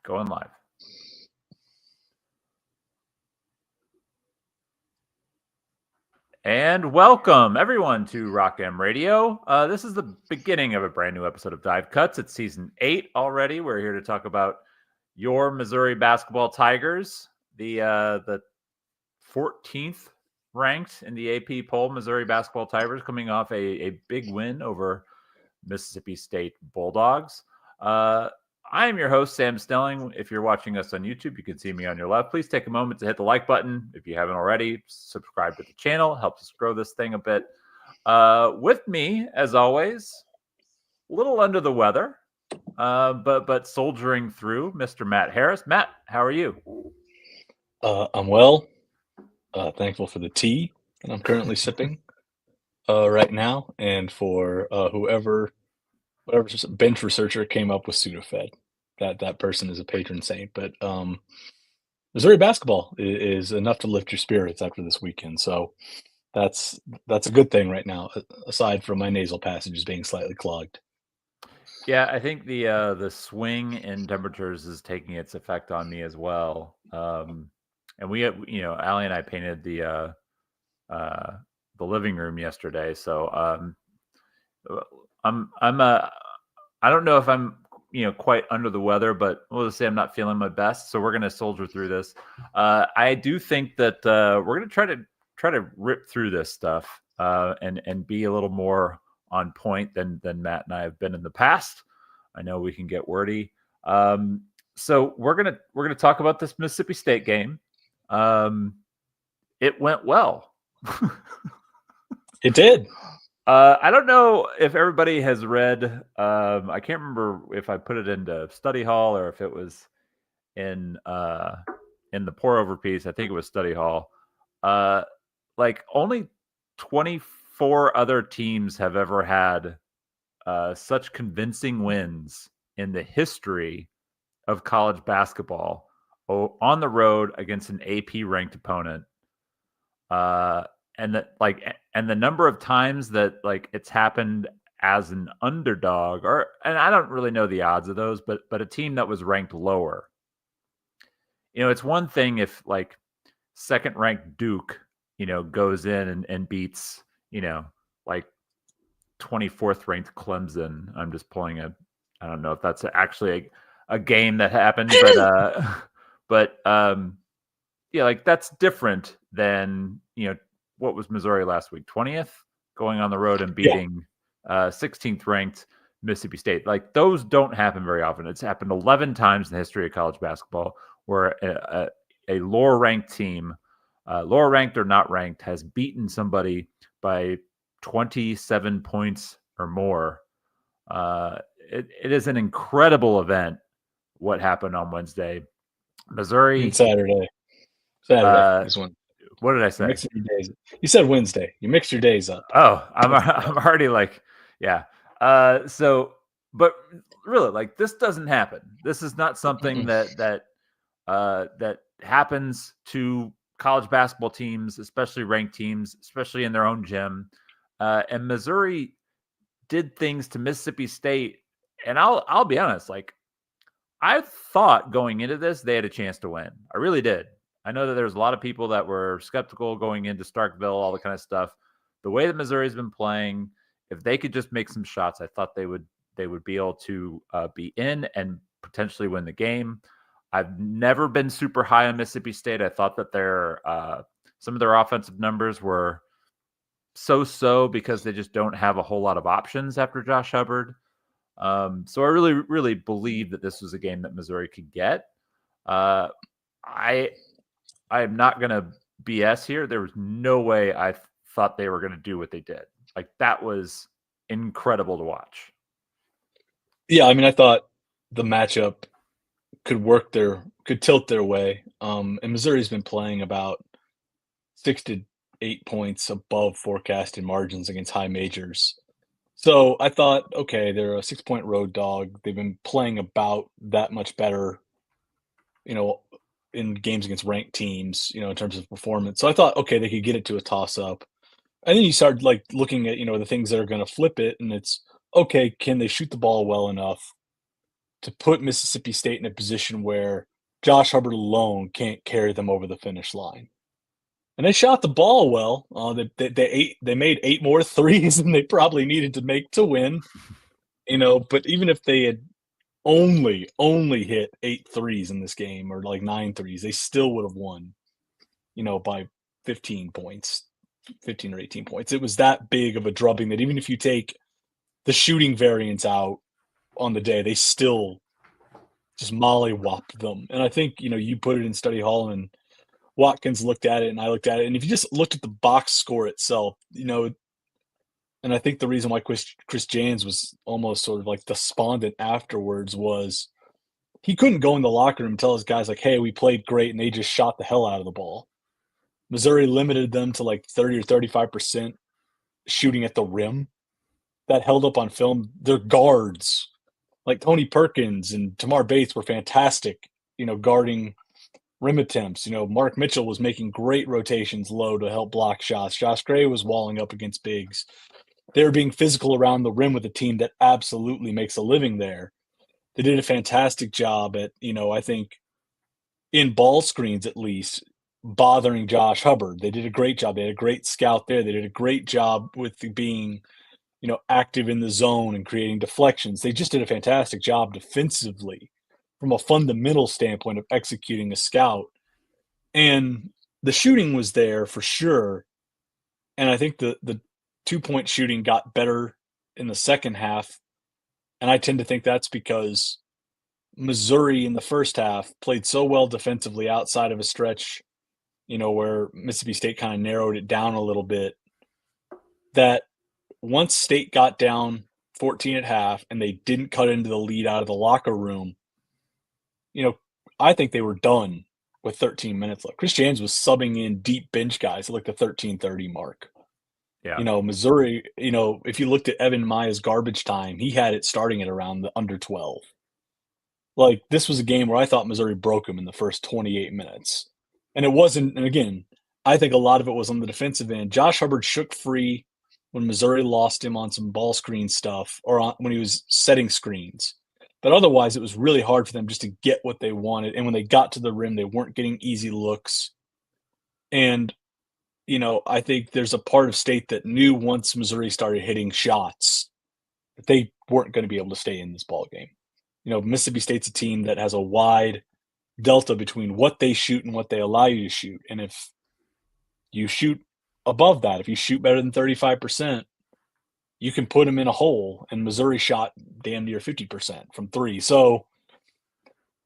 Going live. And welcome, everyone, to Rock M Radio. This is the beginning of a brand new episode of Dive Cuts. It's season 8 already. We're here to talk about your Missouri Basketball Tigers, the 14th ranked in the AP poll Missouri Basketball Tigers, coming off a big win over Mississippi State Bulldogs. I am your host, Sam Snelling. If you're watching us on YouTube, you can see me on your left. Please take a moment to hit the like button. If you haven't already, subscribe to the channel. Helps us grow this thing a bit. With me, as always, a little under the weather, but soldiering through, Mr. Matt Harris. Matt, how are you? I'm well. Thankful for the tea that I'm currently sipping right now, and for whatever bench researcher came up with Sudafed. That person is a patron saint. But Missouri basketball is enough to lift your spirits after this weekend. So that's a good thing right now, aside from my nasal passages being slightly clogged. Yeah, I think the swing in temperatures is taking its effect on me as well. And we, Allie and I painted the living room yesterday, so I don't know if I'm quite under the weather, but we'll just say I'm not feeling my best. So we're gonna soldier through this. I do think that we're gonna try to rip through this stuff and be a little more on point than Matt and I have been in the past. I know we can get wordy. So we're gonna talk about this Mississippi State game. It went well. It did. I don't know if everybody has read. I can't remember if I put it into study hall or if it was in the pour over piece. I think it was study hall. Like only 24 other teams have ever had such convincing wins in the history of college basketball on the road against an AP ranked opponent. And the number of times that it's happened as an underdog, and I don't really know the odds of those, but a team that was ranked lower. It's one thing if second ranked Duke, goes in and beats, 24th ranked Clemson. I'm just pulling I don't know if that's actually a game that happened, but that's different than, what was Missouri last week? 20th, going on the road and beating 16th ranked Mississippi State. Those don't happen very often. It's happened 11 times in the history of college basketball where a lower ranked team, lower ranked or not ranked, has beaten somebody by 27 points or more. It is an incredible event what happened on Wednesday. Missouri. Saturday is when. What did I say? Your days. You said Wednesday. You mixed your days up. Oh, I'm already yeah. But really, this doesn't happen. This is not something that happens to college basketball teams, especially ranked teams, especially in their own gym. And Missouri did things to Mississippi State, and I'll be honest, I thought going into this they had a chance to win. I really did. I know that there's a lot of people that were skeptical going into Starkville, all the kind of stuff. The way that Missouri's been playing, if they could just make some shots, I thought they would be able to be in and potentially win the game. I've never been super high on Mississippi State. I thought that some of their offensive numbers were so because they just don't have a whole lot of options after Josh Hubbard. So I really, really believe that this was a game that Missouri could get. I am not going to BS here. There was no way I thought they were going to do what they did. That was incredible to watch. Yeah, I mean, I thought the matchup could tilt their way. And Missouri's been playing about 6 to 8 points above forecasted margins against high majors. So I thought, okay, they're a 6-point road dog. They've been playing about that much better, in games against ranked teams, in terms of performance. So I thought, okay, they could get it to a toss-up. And then you start looking at, the things that are going to flip it, and it's, okay, can they shoot the ball well enough to put Mississippi State in a position where Josh Hubbard alone can't carry them over the finish line. And they shot the ball well. They made 8 more threes than they probably needed to make to win. But even if they had only hit 8 threes in this game, or like 9 threes, they still would have won, by 15 points, 15 or 18 points. It was that big of a drubbing that even if you take the shooting variance out on the day, they still just mollywopped them. And I think, you put it in study hall and Watkins looked at it and I looked at it. And if you just looked at the box score itself, and I think the reason why Chris Jans was almost sort of like despondent afterwards was he couldn't go in the locker room and tell his guys like, hey, we played great and they just shot the hell out of the ball. Missouri limited them to like 30 or 35% shooting at the rim. That held up on film. Their guards, like Tony Perkins and Tamar Bates, were fantastic, guarding rim attempts. Mark Mitchell was making great rotations low to help block shots. Josh Gray was walling up against bigs. They were being physical around the rim with a team that absolutely makes a living there. They did a fantastic job at, I think, in ball screens at least, bothering Josh Hubbard. They did a great job. They had a great scout there. They did a great job with being, active in the zone and creating deflections. They just did a fantastic job defensively from a fundamental standpoint of executing a scout. And the shooting was there for sure. And I think the 2-point shooting got better in the second half. And I tend to think that's because Missouri in the first half played so well defensively outside of a stretch, where Mississippi State kind of narrowed it down a little bit, that once State got down 14 at half and they didn't cut into the lead out of the locker room, I think they were done with 13 minutes left. Chris Jans was subbing in deep bench guys at like the 13:30 mark. Yeah. Missouri, if you looked at Evan Maya's garbage time, he had it starting at around the under 12. Like, this was a game where I thought Missouri broke him in the first 28 minutes. And it wasn't, and again, I think a lot of it was on the defensive end. Josh Hubbard shook free when Missouri lost him on some ball screen stuff or when he was setting screens. But otherwise, it was really hard for them just to get what they wanted. And when they got to the rim, they weren't getting easy looks. And, I think there's a part of State that knew once Missouri started hitting shots that they weren't going to be able to stay in this ball game. Mississippi State's a team that has a wide delta between what they shoot and what they allow you to shoot. And if you shoot above that, if you shoot better than 35%, you can put them in a hole. And Missouri shot damn near 50% from three. So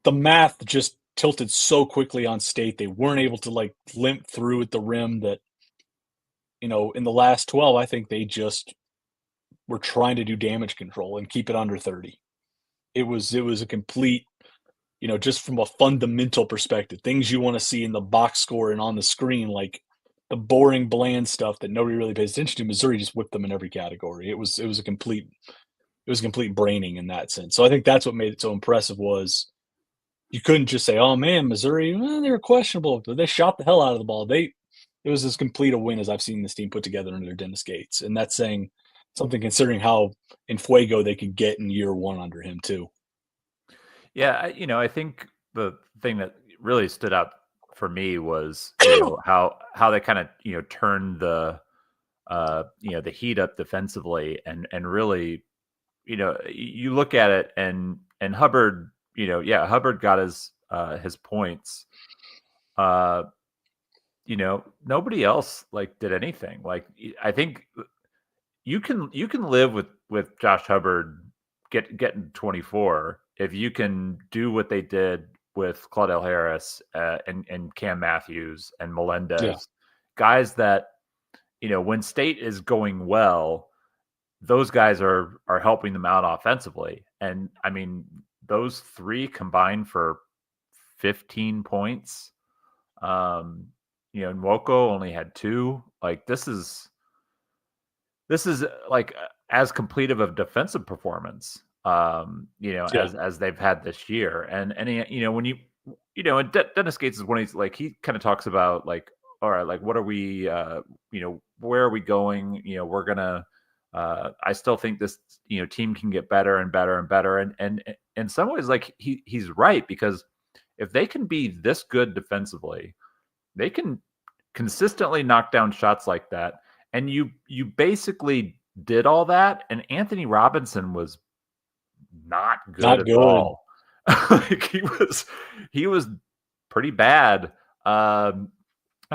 the math just tilted so quickly on State. They weren't able to like limp through at the rim that, in the last 12, I think they just were trying to do damage control and keep it under 30. It was a complete, just from a fundamental perspective, things you want to see in the box score and on the screen, like the boring, bland stuff that nobody really pays attention to. Missouri just whipped them in every category. It was a complete braining in that sense. So I think that's what made it so impressive was you couldn't just say, oh man, Missouri, they were questionable. They shot the hell out of the ball. It was as complete a win as I've seen this team put together under Dennis Gates. And that's saying something considering how in fuego they could get in year one under him too. Yeah, I think the thing that really stood out for me was how they kind of turned the the heat up defensively and really you look at it and Hubbard Hubbard got his points. Nobody else like did anything. Like I think you can live with Josh Hubbard getting 24 if you can do what they did with Claudel Harris and Cam Matthews and Melendez, guys that when State is going well, those guys are helping them out offensively. And I mean, those three combined for 15 points. Nwoko only had 2. Like this is like as complete of a defensive performance, as they've had this year. And when and Dennis Gates is one of these, like, he kind of talks about like, all right, like, what are we, where are we going? We're going to I still think this team can get better and better and better. And in some ways, like he's right, because if they can be this good defensively, they can consistently knock down shots like that. And you basically did all that, and Anthony Robinson was not good Not at good. all. Like he was pretty bad. And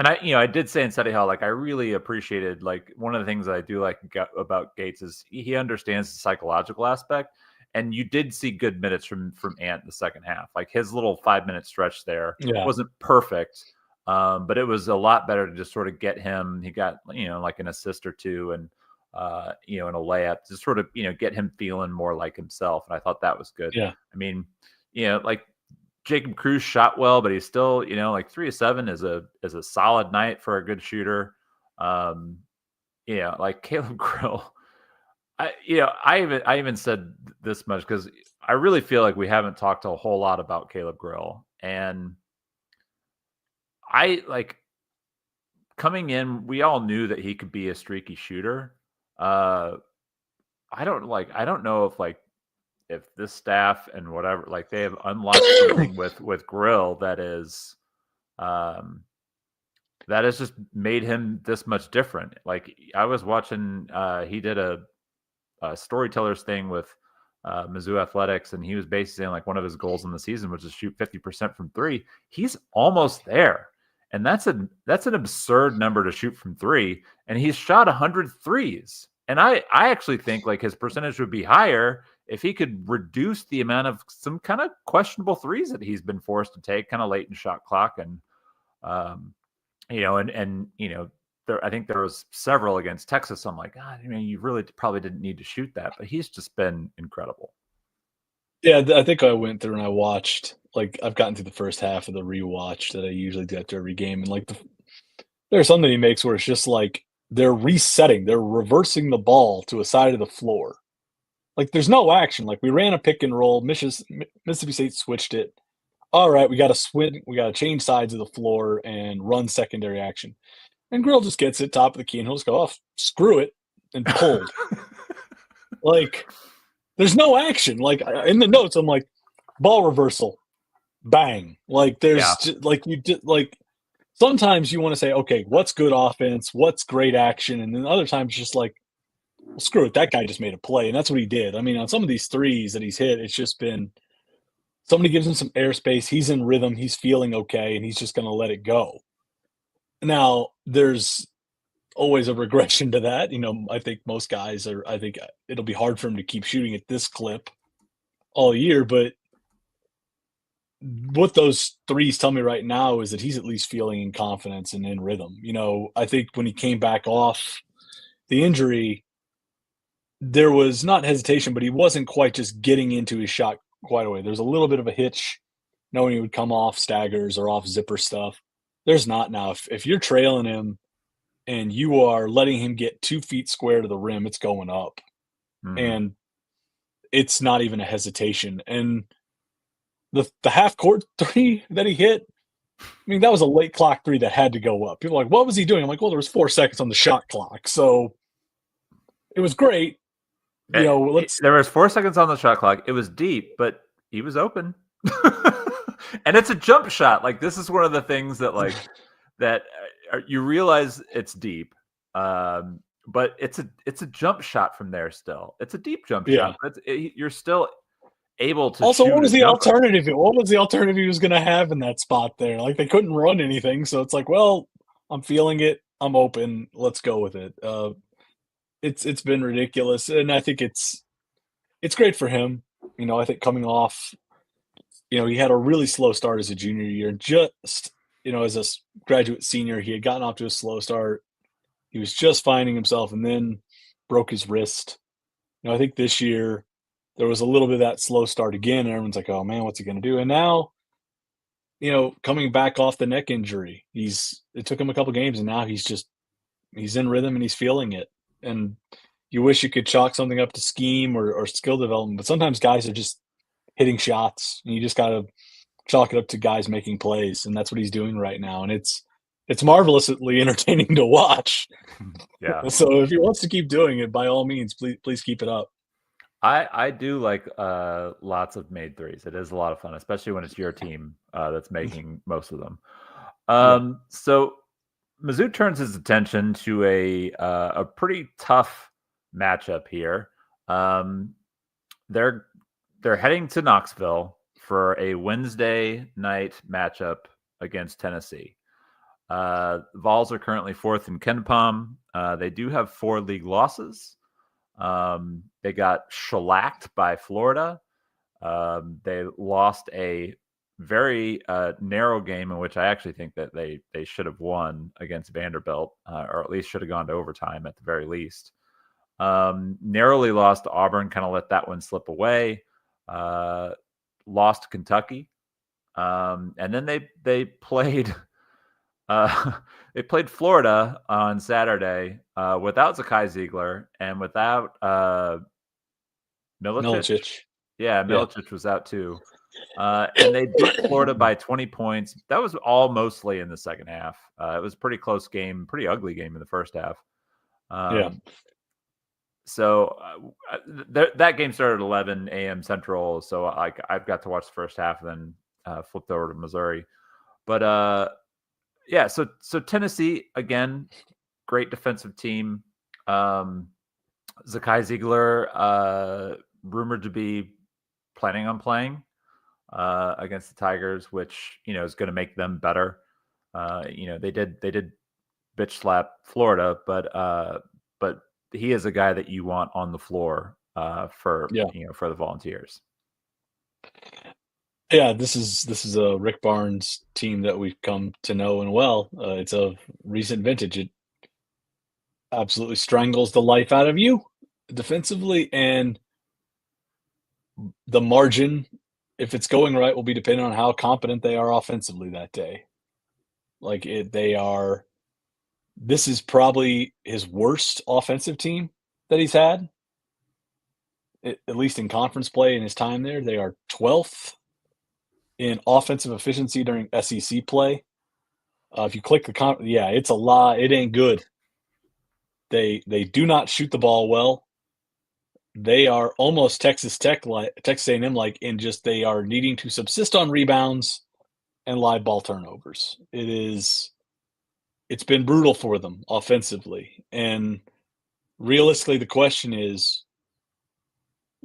I did say in Study Hall, like I really appreciated, like one of the things that I do like about Gates is he understands the psychological aspect, and you did see good minutes from Ant in the second half. Like his little 5-minute stretch there Yeah. wasn't perfect, but it was a lot better to just sort of get him. He got like an assist or two, and and a layup to sort of get him feeling more like himself. And I thought that was good. Yeah. I mean, like Jacob Cruz shot well, but he's still, like 3 of 7 is a solid night for a good shooter. Like Caleb Grill. I even said this much because I really feel like we haven't talked a whole lot about Caleb Grill, and I like coming in. We all knew that he could be a streaky shooter. I don't know if this staff and whatever, like they have unlocked something with Grill that has just made him this much different. Like I was watching, he did a storytellers thing with Mizzou Athletics, and he was basically saying like one of his goals in the season was to shoot 50% from 3. He's almost there. And that's an absurd number to shoot from 3. And he's shot 100 threes. And I actually think like his percentage would be higher if he could reduce the amount of some kind of questionable threes that he's been forced to take kind of late in shot clock. And, there, I think there was several against Texas. I'm like, God, you really probably didn't need to shoot that, but he's just been incredible. Yeah, I think I went through and I watched, like, I've gotten through the first half of the rewatch that I usually do after every game, and, like, there's something he makes where it's just like they're resetting, they're reversing the ball to a side of the floor. Like, there's no action. Like, we ran a pick and roll, Mississippi State switched it. All right, we gotta change sides of the floor and run secondary action. And Grill just gets it top of the key, and he'll just go, "Oh, screw it," and pulled. Like, there's no action. Like, in the notes, I'm like, ball reversal, bang. Like, there's like you did like sometimes you want to say, okay, what's good offense, what's great action, and then other times just like, well, screw it, that guy just made a play, and that's what he did. I mean, on some of these threes that he's hit, it's just been somebody gives him some airspace, he's in rhythm, he's feeling okay, and he's just going to let it go. Now, there's always a regression to that. I think most guys are. I think it'll be hard for him to keep shooting at this clip all year, but what those threes tell me right now is that he's at least feeling in confidence and in rhythm. I think when he came back off the injury, there was not hesitation, but he wasn't quite just getting into his shot quite away. There's a little bit of a hitch knowing he would come off staggers or off zipper stuff. There's not now. If you're trailing him and you are letting him get 2 feet square to the rim, it's going up. Mm-hmm. And it's not even a hesitation. And the half court three that he hit, I mean, that was a late clock three that had to go up. People are like, what was he doing? I'm like, well, there was 4 seconds on the shot clock. So it was great. There was 4 seconds on the shot clock. It was deep, but he was open. And it's a jump shot. Like, this is one of the things that that you realize it's deep. But it's a jump shot from there still. It's a deep jump shot. But you're still able to also, shoot. what was the alternative? What was the alternative he was going to have in that spot there? Like, they couldn't run anything. So it's like, well, I'm feeling it. I'm open. Let's go with it. It's been ridiculous. And I think it's great for him. I think coming off, he had a really slow start as a junior year. Just, as a graduate senior, he had gotten off to a slow start. He was just finding himself and then broke his wrist. I think this year there was a little bit of that slow start again, and everyone's like, oh, man, what's he going to do? And now, coming back off the neck injury, it took him a couple games, and now he's in rhythm and he's feeling it. And you wish you could chalk something up to scheme or skill development, but sometimes guys are just hitting shots, and you just got to chalk it up to guys making plays, and that's what he's doing right now. And it's it's marvelously entertaining to watch. Yeah. So if he wants to keep doing it, by all means, please keep it up. I do like lots of made threes. It is a lot of fun, especially when it's your team that's making most of them. Yeah. So Mizzou turns his attention to a pretty tough matchup here. They're heading to Knoxville for a Wednesday night matchup against Tennessee. Vols are currently fourth in KenPom. They do have 4 league losses. They got shellacked by Florida. They lost a very narrow game in which I actually think that they should have won against Vanderbilt, or at least should have gone to overtime at the very least. Narrowly lost to Auburn, kind of let that one slip away. Lost to Kentucky, and then they played they played Florida on Saturday without Zakai Ziegler and without Milicic. Yeah, Milicic was out too. And they beat Florida by 20 points. That was all mostly in the second half. It was a pretty close game, pretty ugly game in the first half. So that game started at 11 a.m. Central. So I've got to watch the first half and then flipped over to Missouri. But yeah, so Tennessee, again, great defensive team. Zakai Ziegler, rumored to be planning on playing against the Tigers, which, is going to make them better. They did bitch slap Florida, but he is a guy that you want on the floor for the Volunteers. Yeah, this is a Rick Barnes team that we've come to know and well. It's a recent vintage. It absolutely strangles the life out of you defensively, and the margin, if it's going right, will be dependent on how competent they are offensively that day. This is probably his worst offensive team that he's had, at least in conference play in his time there. They are 12th in offensive efficiency during SEC play. If you click it's a lot. It ain't good. They do not shoot the ball well. They are almost Texas A&M like in just they are needing to subsist on rebounds and live ball turnovers. It's been brutal for them offensively. And realistically, the question is,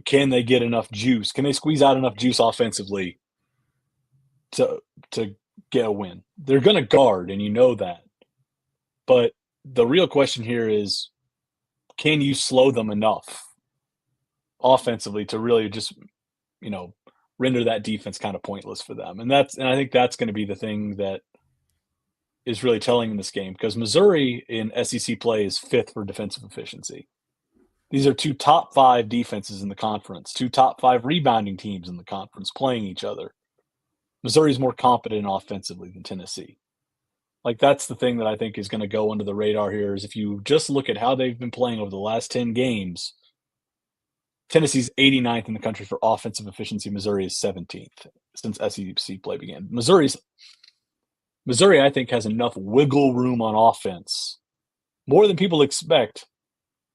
can they get enough juice? Can they squeeze out enough juice offensively to get a win? They're going to guard, and you know that. But the real question here is, can you slow them enough offensively to really just, render that defense kind of pointless for them? And I think that's going to be the thing that is really telling in this game, because Missouri in SEC play is 5th for defensive efficiency. These are 2 top 5 defenses in the conference, 2 top 5 rebounding teams in the conference playing each other. Missouri's more competent offensively than Tennessee. That's the thing that I think is going to go under the radar here, is if you just look at how they've been playing over the last 10 games, Tennessee's 89th in the country for offensive efficiency. Missouri is 17th since SEC play began. Missouri, I think, has enough wiggle room on offense, more than people expect,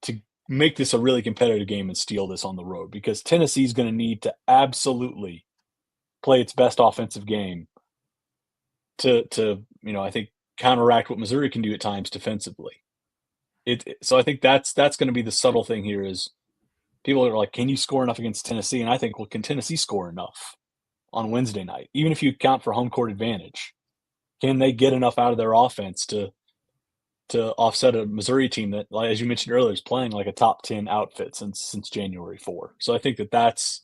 to make this a really competitive game and steal this on the road, because Tennessee's going to need to absolutely play its best offensive game to I think counteract what Missouri can do at times defensively. So I think that's going to be the subtle thing here, is people are like, can you score enough against Tennessee? And I think, well, can Tennessee score enough on Wednesday night, even if you account for home court advantage? Can they get enough out of their offense to offset a Missouri team that, as you mentioned earlier, is playing like a top 10 outfit since January 4? So I think that's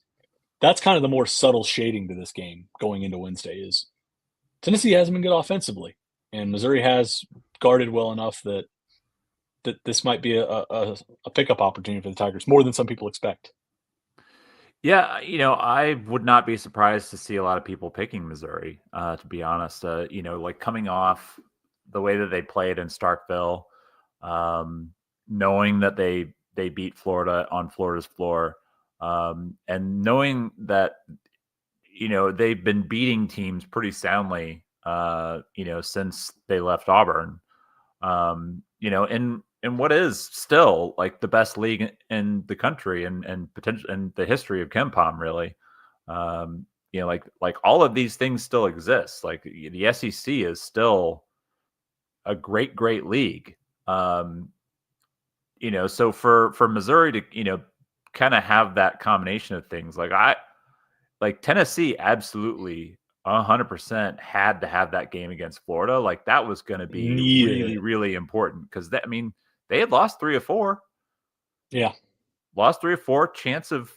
kind of the more subtle shading to this game going into Wednesday, is Tennessee hasn't been good offensively, and Missouri has guarded well enough that this might be a pickup opportunity for the Tigers, more than some people expect. Yeah, I would not be surprised to see a lot of people picking Missouri, to be honest. Coming off the way that they played in Starkville, knowing that they beat Florida on Florida's floor, and knowing that, they've been beating teams pretty soundly since they left Auburn. In what is still like the best league in the country and potential in the history of KenPom, really. Like all of these things still exist. Like the SEC is still a great, great league. So for Missouri to, kind of have that combination of things, like Tennessee absolutely 100% had to have that game against Florida. Like that was going to be really, really important because they had lost 3 of 4. Yeah. Lost 3 or 4, chance of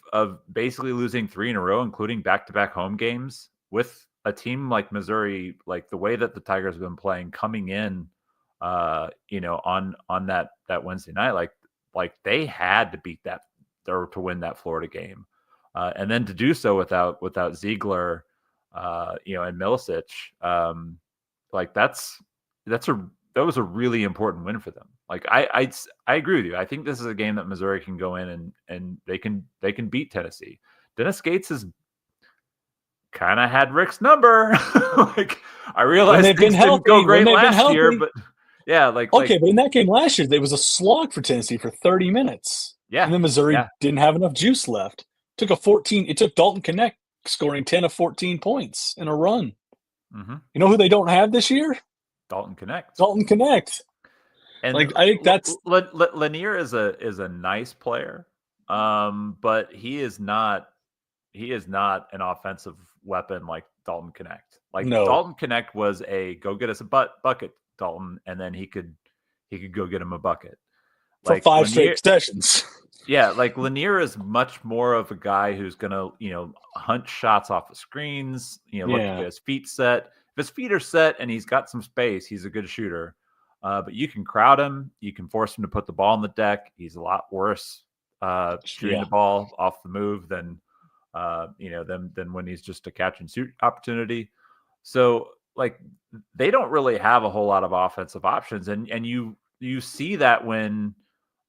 basically losing 3 in a row, including back-to-back home games with a team like Missouri, like the way that the Tigers have been playing coming in, on that Wednesday night, like they had to beat that or to win that Florida game, and then to do so without Ziegler, and Milicic, like that was a really important win for them. Like I agree with you. I think this is a game that Missouri can go in and they can beat Tennessee. Dennis Gates has kind of had Rick's number. Like I realized things didn't go great last year, but yeah, but in that game last year, there was a slog for Tennessee for 30 minutes. Yeah, and then Missouri didn't have enough juice left. It took Dalton Connect scoring 10 of 14 points in a run. Mm-hmm. You know who they don't have this year? Dalton Connect. And I think that's Lanier is a nice player, but he is not an offensive weapon like Dalton Connect. Like Dalton Connect was a go get us a bucket, Dalton, and then he could go get him a bucket for 5 straight sessions. Yeah, like Lanier is much more of a guy who's gonna hunt shots off the screens. Look at his feet set. If his feet are set and he's got some space, he's a good shooter. But you can crowd him. You can force him to put the ball on the deck. He's a lot worse shooting the ball off the move than when he's just a catch and shoot opportunity. So like they don't really have a whole lot of offensive options, and you see that when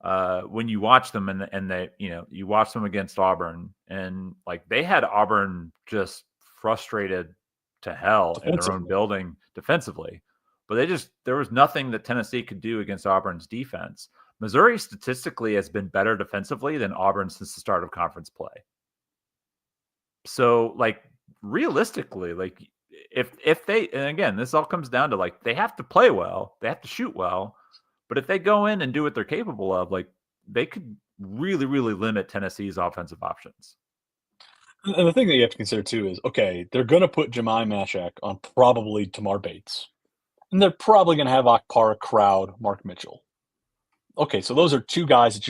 you watch them and they you watch them against Auburn, and like they had Auburn just frustrated to hell in their own building defensively. But there was nothing that Tennessee could do against Auburn's defense. Missouri statistically has been better defensively than Auburn since the start of conference play. So like realistically, like if they, and again, this all comes down to like, they have to play well, they have to shoot well, but if they go in and do what they're capable of, like they could really, really limit Tennessee's offensive options. And the thing that you have to consider too is, okay, they're going to put Jemai Mashak on probably Tamar Bates. And they're probably going to have Akpara crowd Mark Mitchell. Okay, so those are 2 guys that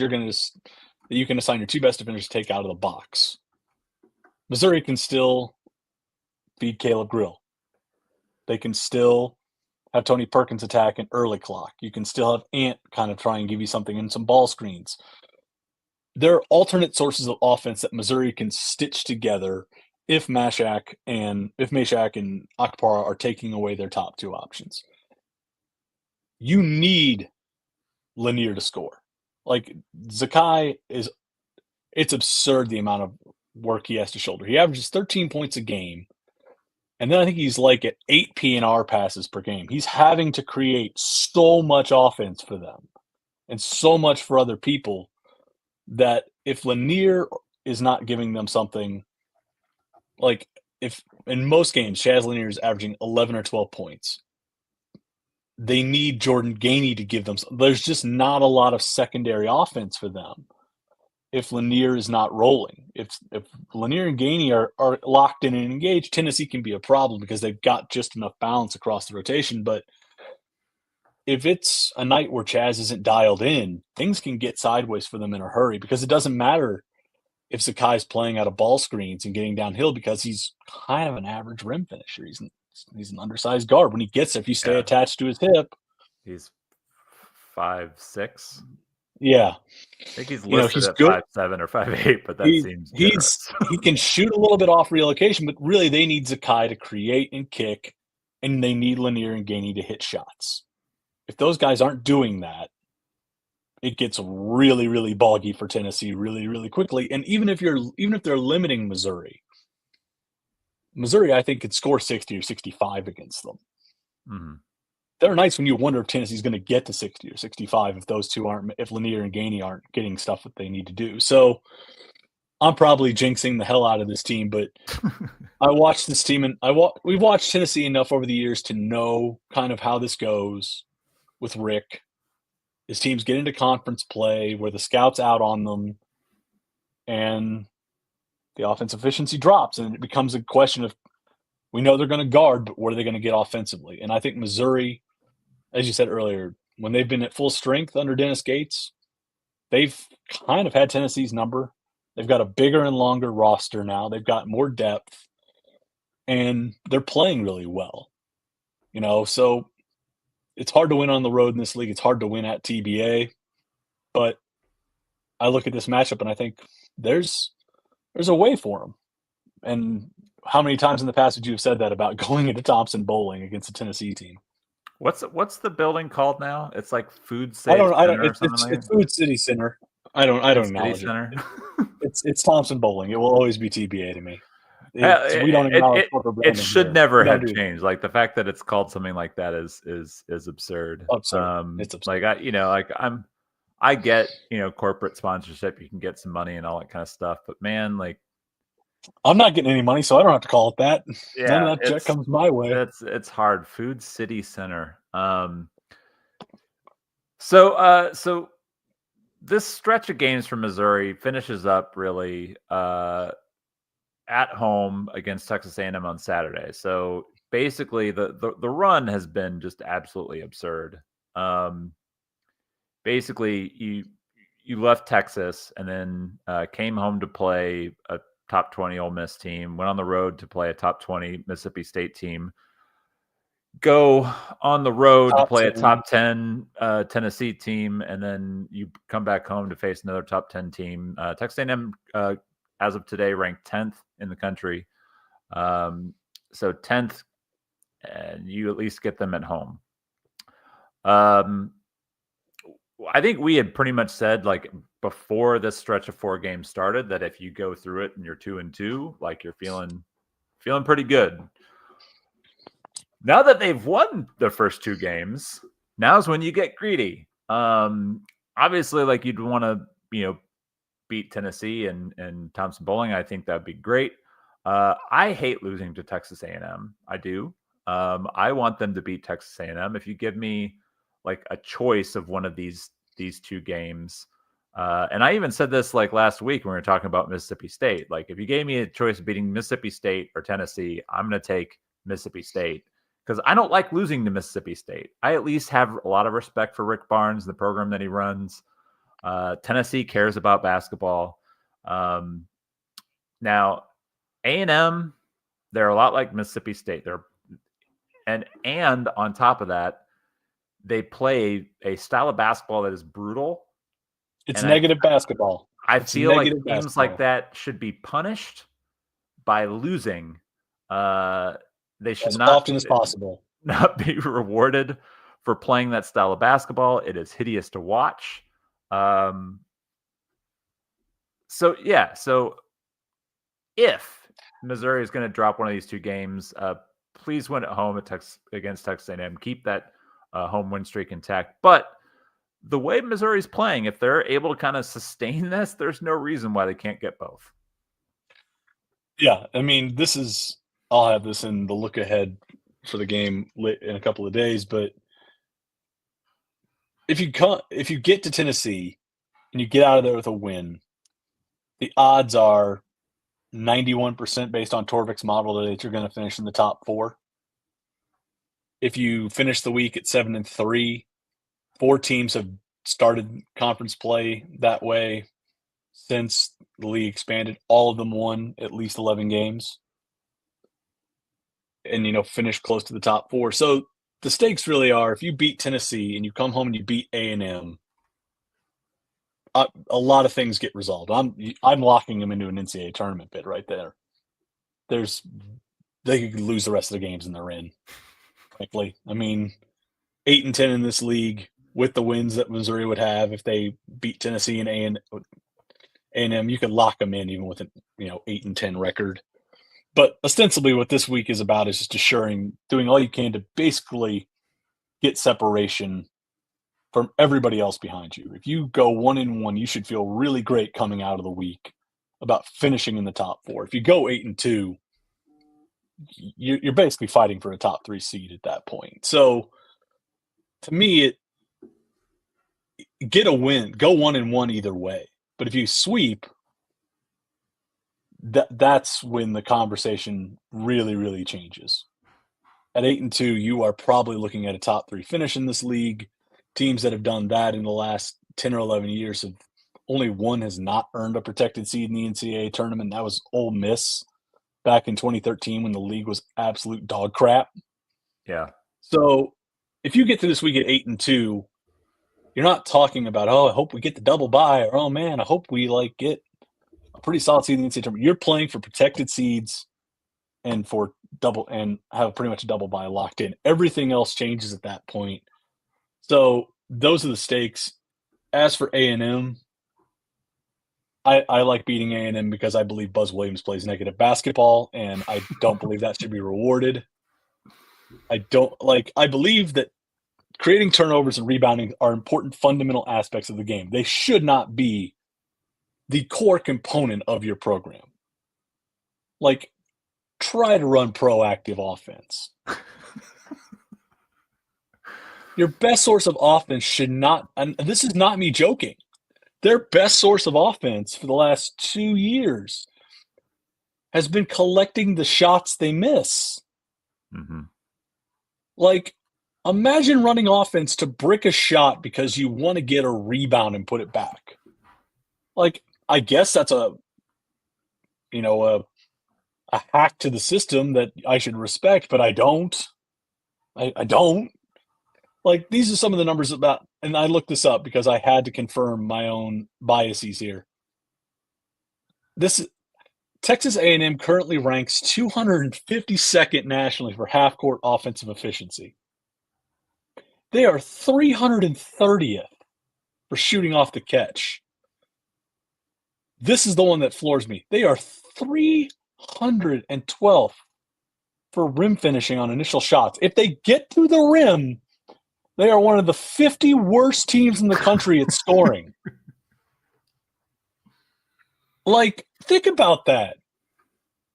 you can assign your 2 best defenders to take out of the box. Missouri can still feed Caleb Grill. They can still have Tony Perkins attack an early clock. You can still have Ant kind of try and give you something in some ball screens. There are alternate sources of offense that Missouri can stitch together if Mashak and Akpara are taking away their top 2 options. You need Lanier to score. Like Zakai it's absurd the amount of work he has to shoulder. He averages 13 points a game. And then I think he's like at 8 PNR passes per game. He's having to create so much offense for them and so much for other people that if Lanier is not giving them something, like if in most games Chaz Lanier is averaging 11 or 12 points, they need Jordan Gainey to give them. There's just not a lot of secondary offense for them if Lanier is not rolling. If Lanier and Gainey are locked in and engaged, Tennessee can be a problem because they've got just enough balance across the rotation. But if it's a night where Chaz isn't dialed in, things can get sideways for them in a hurry because it doesn't matter if Zakai's playing out of ball screens and getting downhill because he's kind of an average rim finisher. He's an undersized guard. When he gets there, if you stay attached to his hip. He's 5'6". Yeah. I think he's listed at 5'7" or 5'8", but that seems generous. He can shoot a little bit off relocation, but really they need Zakai to create and kick, and they need Lanier and Gainey to hit shots. If those guys aren't doing that, it gets really, really boggy for Tennessee really, really quickly. And even if they're limiting Missouri, I think could score 60 or 65 against them. Mhm. There are nights when you wonder if Tennessee's going to get to 60 or 65 if Lanier and Gainey aren't getting stuff that they need to do. So I'm probably jinxing the hell out of this team, but I watched this team and we've watched Tennessee enough over the years to know kind of how this goes with Rick. His teams get into conference play where the scouts out on them and the offensive efficiency drops, and it becomes a question of we know they're going to guard, but what are they going to get offensively? And I think Missouri, as you said earlier, when they've been at full strength under Dennis Gates, they've kind of had Tennessee's number. They've got a bigger and longer roster now. They've got more depth, and they're playing really well. So it's hard to win on the road in this league. It's hard to win at TBA, but I look at this matchup and I think there's a way for them. And how many times in the past would you have said that about going into Thompson Bowling against a Tennessee team? What's the building called now? It's like Food I City don't. Center or something like It's that? Food City Center. I don't Food City acknowledge it. Center. It's Thompson Bowling. It will always be TBA to me. We don't It, acknowledge it, corporate it branding should here. never We don't have do that. changed. Like the fact that it's called something like that is absurd. Absurd. It's absurd. Like I get, corporate sponsorship, you can get some money and all that kind of stuff, but man, like I'm not getting any money, so I don't have to call it that. yeah, None of that check comes my way. it's hard. Food City Center. So this stretch of games for Missouri finishes up really at home against Texas A&M on Saturday. So basically, the run has been just absolutely absurd. Basically, you left Texas and then came home to play a top 20 Ole Miss team, went on the road to play a top 20 Mississippi State team, go on the road to play a top 10 Tennessee team, and then you come back home to face another top 10 team. Texas A&M, as of today, ranked 10th in the country. So 10th, and you at least get them at home. I think we had pretty much said, like, before this stretch of 4 games started, that if you go through it and you're 2-2, like, you're feeling pretty good. Now that they've won the first 2 games, now's when you get greedy. Obviously, like, you'd want to, beat Tennessee and Thompson Bowling. I think that'd be great. I hate losing to Texas A&M. I do. I want them to beat Texas A&M. If you give me like a choice of one of these 2 games, and I even said this like last week when we were talking about Mississippi State. Like, if you gave me a choice of beating Mississippi State or Tennessee, I'm going to take Mississippi State because I don't like losing to Mississippi State. I at least have a lot of respect for Rick Barnes, the program that he runs. Tennessee cares about basketball. Now, A&M, they're a lot like Mississippi State. And on top of that, they play a style of basketball that is brutal. It's negative basketball. I feel like teams like that should be punished by losing. They should as not often as possible not be rewarded for playing that style of basketball. It is hideous to watch. So if Missouri is going to drop one of these 2 games, please win at home against Texas A&M. Keep that home win streak intact. But the way Missouri's playing, if they're able to kind of sustain this, there's no reason why they can't get both. Yeah, I mean, I'll have this in the look ahead for the game in a couple of days, but if you get to Tennessee and you get out of there with a win, the odds are 91% based on Torvik's model that you're going to finish in the top 4. If you finish the week at 7-3, 4 teams have started conference play that way since the league expanded. All of them won at least 11 games and, finish close to the top 4. So the stakes really are, if you beat Tennessee and you come home and you beat A&M, a lot of things get resolved. I'm locking them into an NCAA tournament bid right there. They could lose the rest of the games and they're in. Frankly, I mean, 8-10 in this league with the wins that Missouri would have if they beat Tennessee and A&M, you could lock them in even with an 8-10 record. But ostensibly what this week is about is just doing all you can to basically get separation from everybody else behind you. If you go 1-1, you should feel really great coming out of the week about finishing in the top 4. If you go 8-2, you're basically fighting for a top 3 seed at that point. So to me, get a win, go 1-1 either way. But if you sweep, that's when the conversation really, really changes. At 8-2, you are probably looking at a top 3 finish in this league. Teams that have done that in the last 10 or 11 years have only one has not earned a protected seed in the NCAA tournament. That was Ole Miss back in 2013 when the league was absolute dog crap. Yeah. So if you get to this week at 8-2, you're not talking about, oh, I hope we get the double bye, or oh man, I hope we get a pretty solid seed in the NCAA tournament. You're playing for protected seeds and for double and have pretty much a double bye locked in. Everything else changes at that point. So those are the stakes. As for A&M, I like beating A&M because I believe Buzz Williams plays negative basketball, and I don't believe that should be rewarded. I believe that creating turnovers and rebounding are important fundamental aspects of the game. They should not be the core component of your program. Try to run proactive offense. Your best source of offense should not, and this is not me joking, their best source of offense for the last 2 years has been collecting the shots they miss. Mm-hmm. Imagine running offense to brick a shot because you want to get a rebound and put it back. I guess that's a hack to the system that I should respect, but I don't. I don't. These are some of the numbers about, and I looked this up because I had to confirm my own biases here. Texas A&M currently ranks 252nd nationally for half-court offensive efficiency. They are 330th for shooting off the catch. This is the one that floors me. They are 312th for rim finishing on initial shots. If they get to the rim, they are one of the 50 worst teams in the country at scoring. Think about that.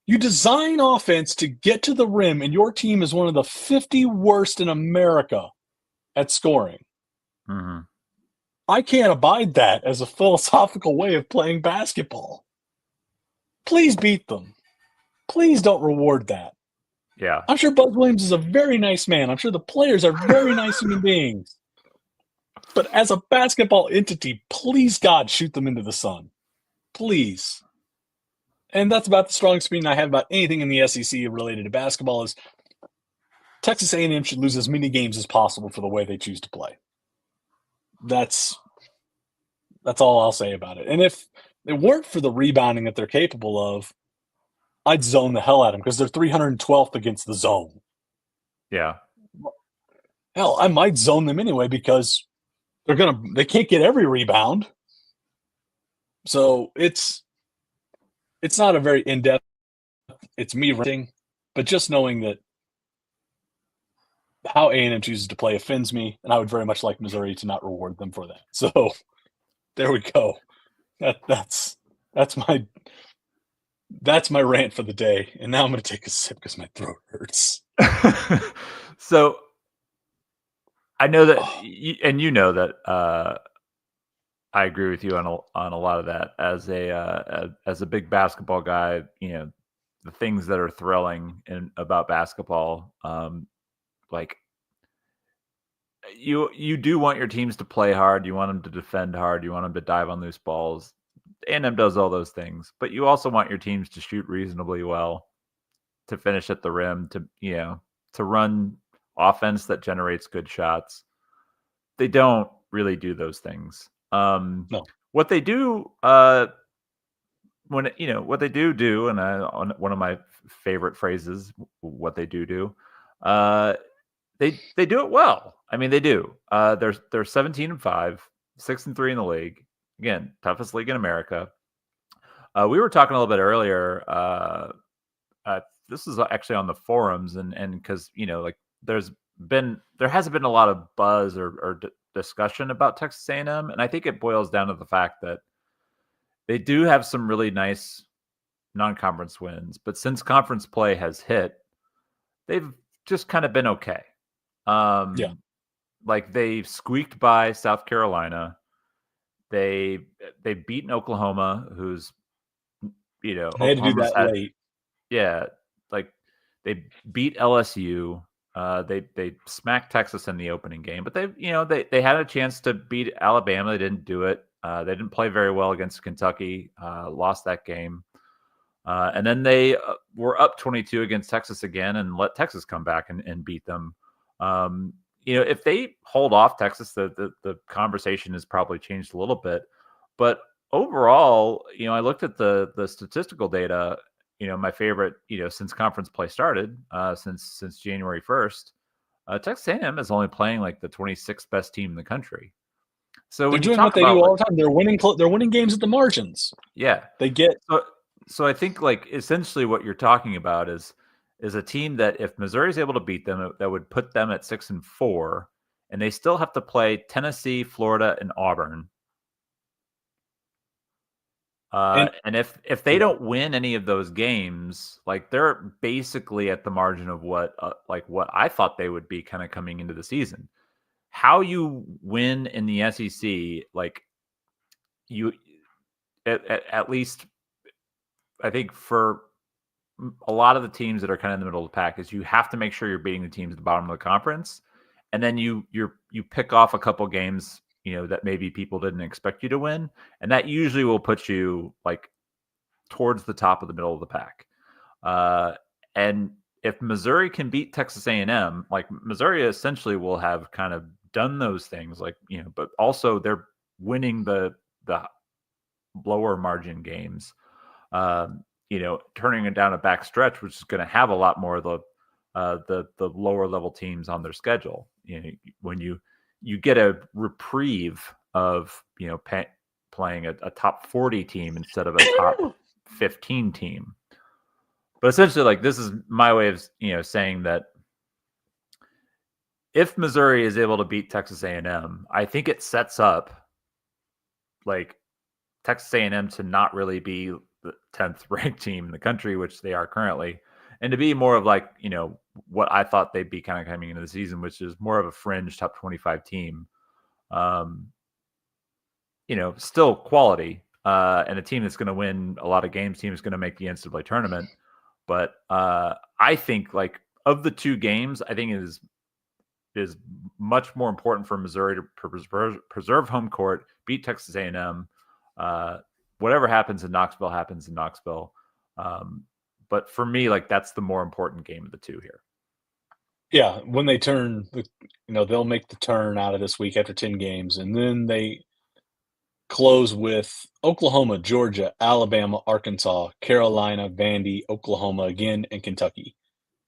You design offense to get to the rim, and your team is one of the 50 worst in America at scoring. Mm-hmm. I can't abide that as a philosophical way of playing basketball. Please beat them. Please don't reward that. Yeah. I'm sure Buzz Williams is a very nice man. I'm sure the players are very nice human beings. But as a basketball entity, please, God, shoot them into the sun. Please. And that's about the strongest opinion I have about anything in the SEC related to basketball is Texas A&M should lose as many games as possible for the way they choose to play. That's all I'll say about it. And if it weren't for the rebounding that they're capable of, I'd zone the hell out of them because they're 312th against the zone. Yeah. Hell, I might zone them anyway because they can't get every rebound. So it's not a very in-depth, it's me ranting, but just knowing that how A&M chooses to play offends me, and I would very much like Missouri to not reward them for that. So there we go. That's my rant for the day. And now I'm going to take a sip because my throat hurts. So I know that, you know that I agree with you on a lot of that. As a big basketball guy, the things that are thrilling about basketball, you do want your teams to play hard. You want them to defend hard. You want them to dive on loose balls. A&M does all those things, but you also want your teams to shoot reasonably well, to finish at the rim, to run offense that generates good shots. They don't really do those things. No. What they do, what they do, and one of my favorite phrases, what they do, they do it well. I mean, they do. They're 17-5, 6-3 in the league. Again, toughest league in America. We were talking a little bit earlier this is actually on the forums, and because like there hasn't been a lot of buzz or discussion about Texas A&M, and I think it boils down to the fact that they do have some really nice non-conference wins, but since conference play has hit, they've just kind of been okay. Yeah. Like they squeaked by South Carolina. They've beaten Oklahoma, who's They had to do Oklahoma's that had late. yeah, like they beat LSU. They smacked Texas in the opening game, but they had a chance to beat Alabama. They didn't do it. They didn't play very well against Kentucky. Lost that game. And then they were up 22 against Texas again and let Texas come back and beat them. If they hold off Texas, the conversation has probably changed a little bit. But overall, I looked at the statistical data. My favorite, since conference play started, since January 1st, Texas A&M is only playing like the 26th best team in the country. So They're when you doing what talk they do about all the time. They're winning games at the margins. yeah, They get so I think like essentially what you're talking about is a team that if Missouri's able to beat them, that would put them at 6-4, and they still have to play Tennessee, Florida, and Auburn. And if they don't win any of those games, like they're basically at the margin of what I thought they would be kind of coming into the season. How you win in the SEC, like you at least I think for a lot of the teams that are kind of in the middle of the pack is you have to make sure you're beating the teams at the bottom of the conference, and then you pick off a couple games that maybe people didn't expect you to win, and that usually will put you like towards the top of the middle of the pack. And if Missouri can beat Texas A&M, like Missouri essentially will have kind of done those things, like but also they're winning the lower margin games. Turning it down a back stretch, which is going to have a lot more of the lower level teams on their schedule. When you get a reprieve of playing a top 40 team instead of a top 15 team. But essentially, like this is my way of saying that if Missouri is able to beat Texas A&M, I think it sets up like Texas A&M to not really be the 10th ranked team in the country, which they are currently, and to be more of like, what I thought they'd be kind of coming into the season, which is more of a fringe top 25 team. Still quality, and a team that's going to win a lot of games, team is going to make the NCAA tournament. But I think like of the two games, I think it is much more important for Missouri to preserve home court, beat Texas A&M. Whatever happens in Knoxville happens in Knoxville. But for me, like that's the more important game of the two here. Yeah, when they turn, they'll make the turn out of this week after 10 games, and then they close with Oklahoma, Georgia, Alabama, Arkansas, Carolina, Vandy, Oklahoma again, and Kentucky.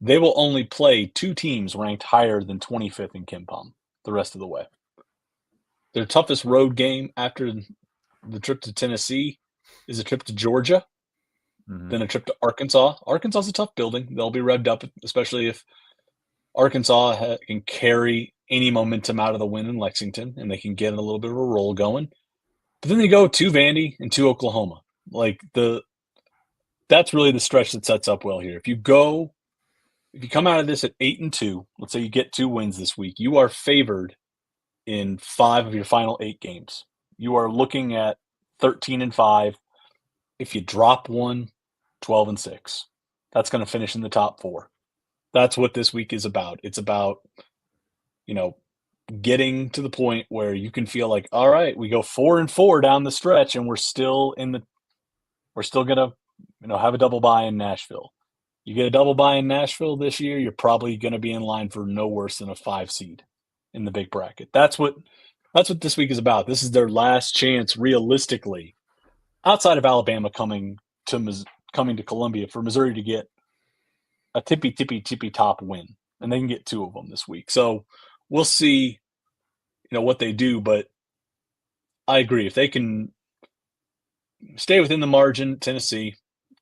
They will only play two teams ranked higher than 25th in KenPom the rest of the way. Their toughest road game after the trip to Tennessee is a trip to Georgia, then a trip to Arkansas. Arkansas is a tough building. They'll be revved up, especially if Arkansas can carry any momentum out of the win in Lexington, and they can get a little bit of a roll going. But then they go to Vandy and to Oklahoma. That's really the stretch that sets up well here. If you come out of this at 8-2, let's say you get 2 wins this week, you are favored in 5 of your final 8 games. You are looking at 13-5. If you drop one, 12-6. That's going to finish in the top 4. That's what this week is about. It's about, getting to the point where you can feel like, all right, we go 4-4 down the stretch, and we're still going to, have a double bye in Nashville. You get a double bye in Nashville this year, you're probably going to be in line for no worse than a 5 seed in the big bracket. That's what this week is about. This is their last chance, realistically, outside of Alabama coming to Columbia, for Missouri to get a tippy top win, and they can get 2 of them this week. So we'll see, what they do, but I agree. If they can stay within the margin, Tennessee,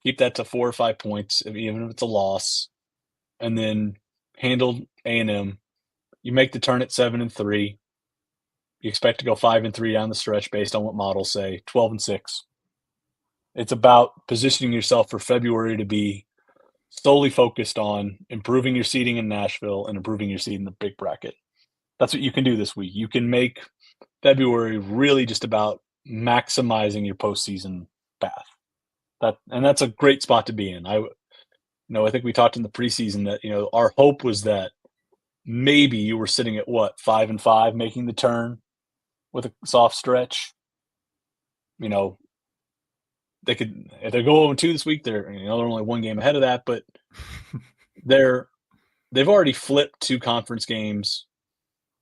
keep that to 4 or 5 points, even if it's a loss, and then handle A&M. You make the turn at 7-3. You expect to go 5-3 down the stretch based on what models say, 12-6. It's about positioning yourself for February to be solely focused on improving your seeding in Nashville and improving your seed in the big bracket. That's what you can do this week. You can make February really just about maximizing your postseason path. That's a great spot to be in. I think we talked in the preseason that, our hope was that maybe you were sitting at 5-5, making the turn with a soft stretch. They could, if they go 0-2 this week, they're only one game ahead of that, but they've already flipped 2 conference games.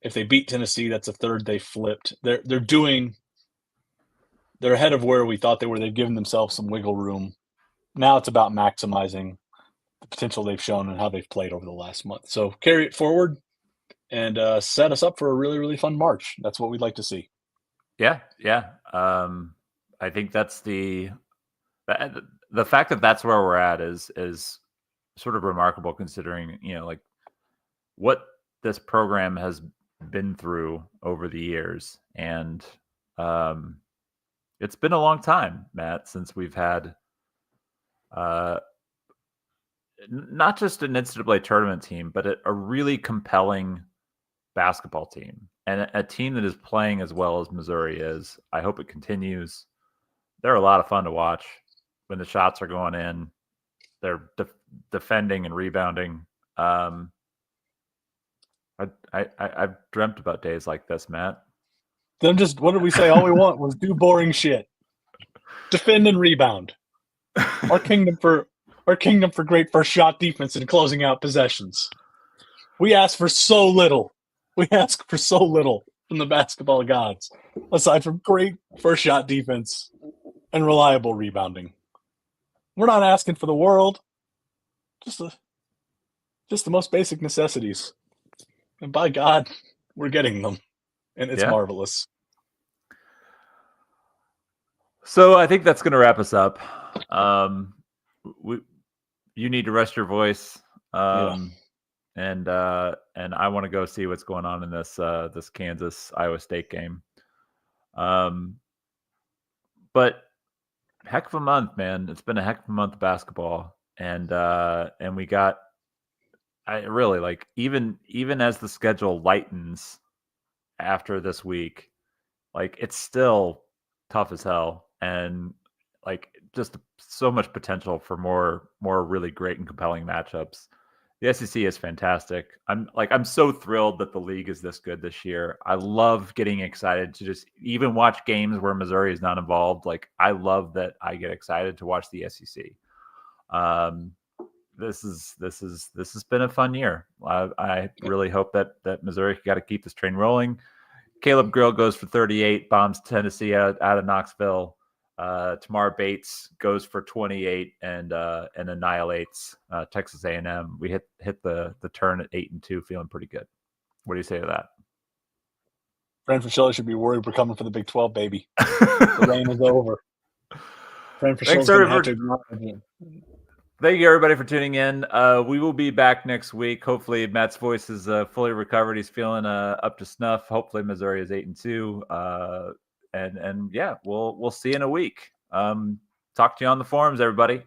If they beat Tennessee, that's a third they flipped. They're ahead of where we thought they were. They've given themselves some wiggle room. Now it's about maximizing the potential they've shown and how they've played over the last month. So carry it forward and set us up for a really, really fun March. That's what we'd like to see. Yeah. I think that's the fact that that's where we're at is sort of remarkable considering, like what this program has been through over the years. And it's been a long time, Matt, since we've had not just an NCAA tournament team, but a really compelling basketball team and a team that is playing as well as Missouri is. I hope it continues. They're a lot of fun to watch when the shots are going in. They're defending and rebounding. I've dreamt about days like this, Matt. Then what did we say? All we want was do boring shit. Defend and rebound. Our kingdom for great first shot defense and closing out possessions. We ask for so little. We ask for so little from the basketball gods, aside from great first shot defense and reliable rebounding. We're not asking for the world. Just the most basic necessities. And by God, we're getting them. And it's marvelous. So I think that's going to wrap us up. You need to rest your voice. And I want to go see what's going on in this Kansas Iowa State game. But heck of a month, man. It's been a heck of a month of basketball. And we got, I really like, even as the schedule lightens after this week, like it's still tough as hell. And like just so much potential for more really great and compelling matchups. The SEC is fantastic. I'm so thrilled that the league is this good this year. I love getting excited to just even watch games where Missouri is not involved. Like I love that I get excited to watch the SEC. This has been a fun year. I really hope that Missouri got to keep this train rolling. Caleb Grill goes for 38, bombs Tennessee out of Knoxville. Tamar Bates goes for 28 and annihilates Texas A&M. We hit the turn at 8-2, feeling pretty good. What do you say to that? Fran Fraschilla should be worried we're coming for the Big 12, baby. The reign is over. Fran Fraschilla's going to have to acknowledge it. Thank you, everybody, for tuning in. We will be back next week. Hopefully, Matt's voice is fully recovered. He's feeling up to snuff. Hopefully, Missouri is 8-2. And yeah, we'll see you in a week. Talk to you on the forums, everybody.